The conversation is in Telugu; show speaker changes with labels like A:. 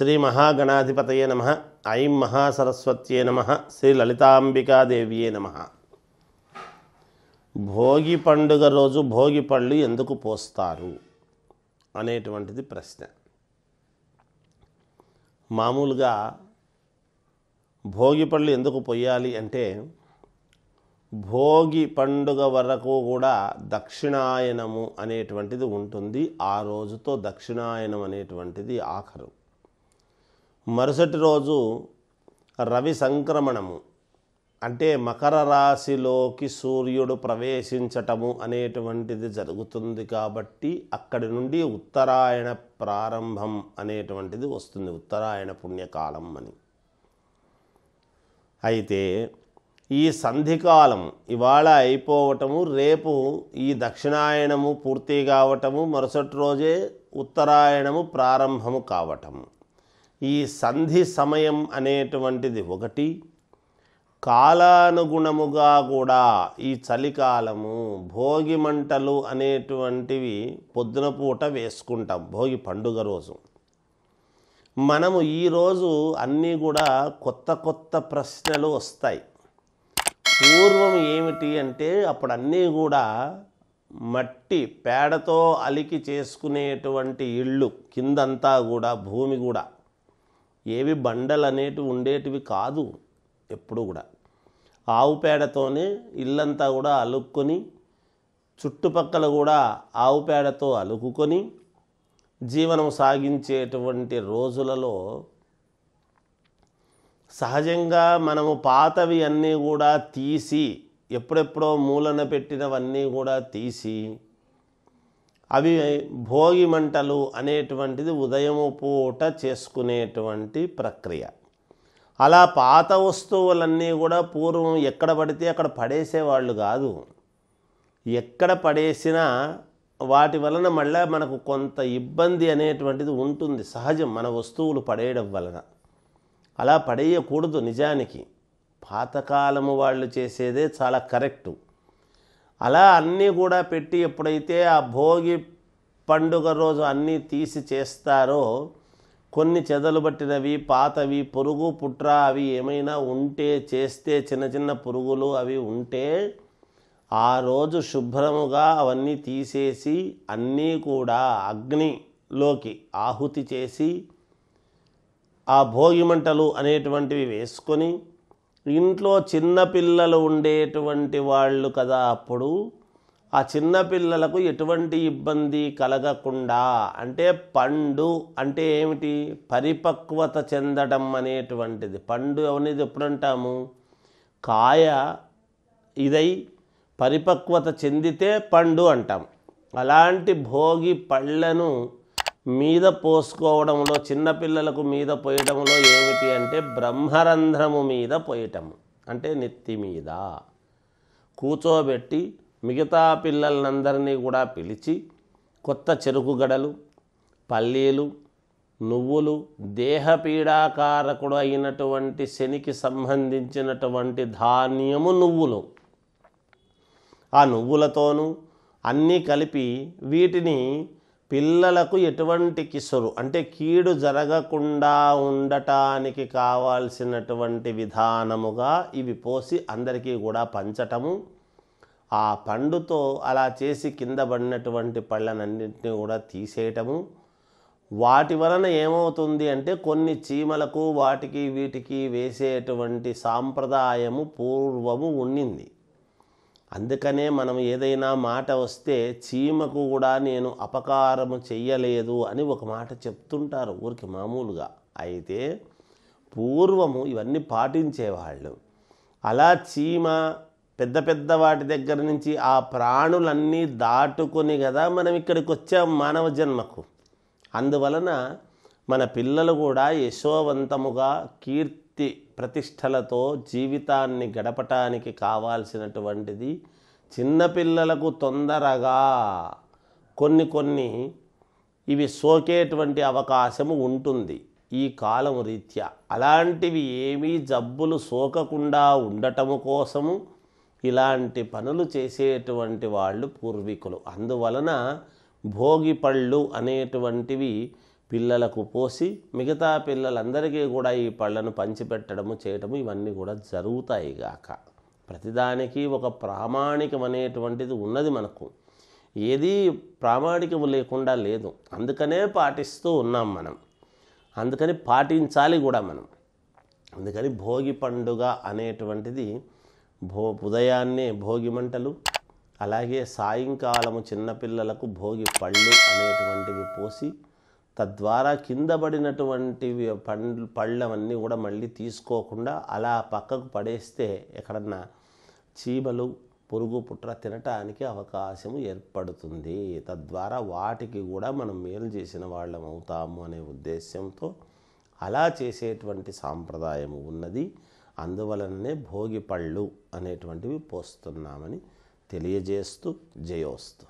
A: శ్రీ మహాగణాధిపతయే నమః. ఐం మహాసరస్వత్యే నమః. శ్రీ లలితాంబికాదేవ్యే నమః. భోగి పండుగ రోజు భోగి పళ్ళు ఎందుకు పోస్తారు అనేటువంటిది ప్రశ్న. మామూలుగా భోగి పళ్ళు ఎందుకు పొయ్యాలి అంటే, భోగి పండుగ వరకు కూడా దక్షిణాయనము అనేటువంటిది ఉంటుంది. ఆ రోజుతో దక్షిణాయనం అనేటువంటిది ఆఖరు. మరుసటి రోజు రవి సంక్రమణము అంటే మకర రాశిలోకి సూర్యుడు ప్రవేశించటము అనేటువంటిది జరుగుతుంది. కాబట్టి అక్కడి నుండి ఉత్తరాయణ ప్రారంభం అనేటువంటిది వస్తుంది, ఉత్తరాయణ పుణ్యకాలం అని. అయితే ఈ సంధికాలం ఇవాళ అయిపోవటము, రేపు ఈ దక్షిణాయనము పూర్తి కావటము, మరుసటి రోజే ఉత్తరాయణము ప్రారంభము కావటము. ఈ సంధి సమయం అనేటువంటిది ఒకటి. కాలానుగుణముగా కూడా ఈ చలికాలము భోగి మంటలు అనేటువంటివి పొద్దున పూట వేసుకుంటాం భోగి పండుగ రోజు. మనము ఈరోజు అన్నీ కూడా కొత్త కొత్త ప్రశ్నలు వస్తాయి. పూర్వం ఏమిటి అంటే, అప్పుడు అన్నీ కూడా మట్టి పేడతో అలికి చేసుకునేటువంటి ఇళ్ళు, కిందంతా కూడా భూమి కూడా ఏవి బండలు అనేటివి ఉండేటివి కాదు. ఎప్పుడు కూడా ఆవు పేడతోనే ఇల్లంతా కూడా అలుక్కొని, చుట్టుపక్కల కూడా ఆవు పేడతో అలుకుకొని జీవనం సాగించేటువంటి రోజులలో సహజంగా మనము పాతవి అన్నీ కూడా తీసి, ఎప్పుడెప్పుడో మూలన పెట్టినవన్నీ కూడా తీసి, అవి భోగి మంటలు అనేటువంటిది ఉదయము పూట చేసుకునేటువంటి ప్రక్రియ. అలా పాత వస్తువులన్నీ కూడా పూర్వం ఎక్కడ పడితే అక్కడ పడేసేవాళ్ళు కాదు. ఎక్కడ పడేసినా వాటి వలన మళ్ళీ మనకు కొంత ఇబ్బంది అనేటువంటిది ఉంటుంది, సహజం మన వస్తువులు పడేయడం వలన. అలా పడేయకూడదు. నిజానికి పాతకాలము వాళ్ళు చేసేదే చాలా కరెక్టు. అలా అన్నీ కూడా పెట్టి ఎప్పుడైతే ఆ భోగి పండుగ రోజు అన్నీ తీసి చేస్తారో, కొన్ని చెదలు పట్టినవి, పాతవి, పురుగు పుట్ర అవి ఏమైనా ఉంటే, చేస్తే చిన్న చిన్న పురుగులు అవి ఉంటే, ఆ రోజు శుభ్రముగా అవన్నీ తీసేసి అన్నీ కూడా అగ్నిలోకి ఆహుతి చేసి ఆ భోగి మంటలు అనేటువంటివి వేసుకొని, ఇంట్లో చిన్నపిల్లలు ఉండేటువంటి వాళ్ళు కదా, అప్పుడు ఆ చిన్నపిల్లలకు ఎటువంటి ఇబ్బంది కలగకుండా, అంటే పండు అంటే ఏమిటి, పరిపక్వత చెందడం అనేటువంటిది. పండు అనేది ఎప్పుడంటాము, కాయ ఇదై పరిపక్వత చెందితే పండు అంటాం. అలాంటి భోగి పళ్ళను మీద పోసుకోవడంలో, చిన్నపిల్లలకు మీద పోయడంలో ఏమిటి అంటే, బ్రహ్మరంధ్రము మీద పోయటము అంటే నెత్తి మీద కూర్చోబెట్టి మిగతా పిల్లలందరినీ కూడా పిలిచి కొత్త చెరుకు గడలు, పల్లీలు, నువ్వులు, దేహపీడాకారకుడు అయినటువంటి శనికి సంబంధించినటువంటి ధాన్యము నువ్వులు, ఆ నువ్వులతోనూ అన్నీ కలిపి వీటిని పిల్లలకు ఎటువంటి కిసురు అంటే కీడు జరగకుండా ఉండటానికి కావాల్సినటువంటి విధానముగా ఇవి పోసి అందరికీ కూడా పంచటము. ఆ పండుతో అలా చేసి కింద పడినటువంటి పళ్ళనన్నింటినీ కూడా తీసేయటము. వాటి వలన ఏమవుతుంది అంటే, కొన్ని చీమలకు వాటికి వీటికి వేసేటువంటి సాంప్రదాయము పూర్వము ఉండింది. అందుకనే మనం ఏదైనా మాట వస్తే చీమకు కూడా నేను అపకారము చెయ్యలేదు అని ఒక మాట చెప్తుంటారు ఊరికి మామూలుగా. అయితే పూర్వము ఇవన్నీ పాటించేవాళ్ళు. అలా చీమ పెద్ద పెద్ద వాటి దగ్గర నుంచి ఆ ప్రాణులన్నీ దాటుకొని కదా మనం ఇక్కడికి వచ్చాం మానవ జన్మకు. అందువలన మన పిల్లలు కూడా యశోవంతముగా కీర్తి ప్రతిష్టలతో జీవితాన్ని గడపటానికి కావాల్సినటువంటిది. చిన్నపిల్లలకు తొందరగా కొన్ని ఇవి సోకేటువంటి అవకాశము ఉంటుంది ఈ కాలం రీత్యా. అలాంటివి ఏమీ జబ్బులు సోకకుండా ఉండటము కోసము ఇలాంటి పనులు చేసేటువంటి వాళ్ళు పూర్వీకులు. అందువలన భోగి పళ్ళు అనేటువంటివి పిల్లలకు పోసి మిగతా పిల్లలందరికీ కూడా ఈ పళ్ళను పంచిపెట్టడము చేయటము ఇవన్నీ కూడా జరుగుతాయి గాక. ప్రతిదానికి ఒక ప్రామాణికం అనేటువంటిది ఉన్నది మనకు. ఏది ప్రామాణికము లేకుండా లేదు. అందుకనే పాటిస్తూ ఉన్నాం మనం. అందుకని పాటించాలి కూడా మనం. అందుకని భోగి పండుగ అనేటువంటిది ఉదయాన్నే భోగి మంటలు, అలాగే సాయంకాలము చిన్నపిల్లలకు భోగి పళ్ళు అనేటువంటివి పోసి తద్వారా కింద పడినటువంటివి పళ్ళవన్నీ కూడా మళ్ళీ తీసుకోకుండా అలా పక్కకు పడేస్తే ఎక్కడన్నా చీమలు పురుగు పుట్ర తినటానికి అవకాశం ఏర్పడుతుంది. తద్వారా వాటికి కూడా మనం మేలు చేసిన వాళ్ళం అవుతాము అనే ఉద్దేశంతో అలా చేసేటువంటి సాంప్రదాయం ఉన్నది. అందువలననే భోగి పళ్ళు అనేటువంటివి పోస్తున్నామని తెలియజేస్తూ జయోస్తు.